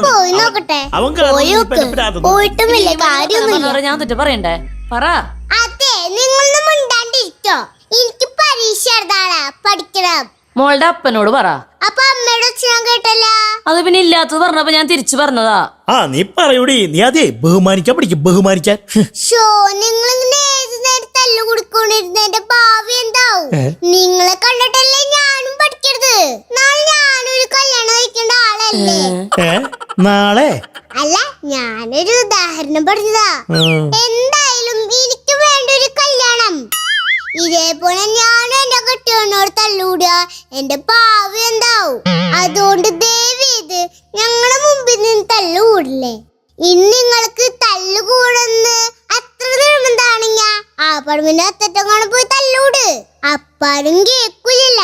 പോയി നോക്കട്ടെ. പോയിട്ടുമില്ല കാര്യമൊന്നുമില്ല. ഞാൻ തെറ്റ് പറയണ്ടേ? പറ. അതെ, നിങ്ങളൊന്ന് മിണ്ടാണ്ടിരിക്കോ. എനിക്ക് പരീക്ഷ എഴുതാനാ, പഠിക്കണം. മോളുടെ അപ്പനോട് പറ. അപ്പൊ അമ്മയുടെ അച്ഛൻ കേട്ടല്ല. അത് പിന്നെ ഇല്ലാത്തത് പറഞ്ഞപ്പോ ഞാൻ തിരിച്ചു പറഞ്ഞതാ. നീ പറയൂടി, നീ അതെ ബഹുമാനിക്കാൻ പഠിക്കും, ബഹുമാനിക്കാൻ. നിങ്ങളിങ്ങനെ ഏത് നേരം തല്ലു കൊടുക്കൊണ്ടിരുന്നതിന്റെ ഭാവി എന്താവും? നിങ്ങളെ കണ്ടിട്ടല്ലേ ഞാനും പഠിക്കരുത്. നാളെ ഞാനൊരു കല്യാണം കഴിക്കേണ്ട ആളല്ലേ. നാളെ അല്ല, ഞാനൊരു ഉദാഹരണം പറഞ്ഞതാ. എന്തായാലും എനിക്ക് വേണ്ട ഒരു കല്യാണം. ഇതേപോലെ ഞാനും എന്റെ കെട്ടിയവനോട് തല്ലൂടുക, എന്റെ ഭാവി എന്താവും? അതുകൊണ്ട് ദയവേത് ഞങ്ങളുടെ മുമ്പിൽ നിന്ന് തല്ലുകൂടില്ലേ. ഇനി നിങ്ങൾക്ക് തല്ലുകൂടെന്ന് അത്ര നിർബന്ധാണെങ്കിൽ ആ പറമ്പിന്റെ അത്തറ്റം കാണാൻ പോയി തല്ലൂട്. അപ്പാരും കേൾക്കില്ല.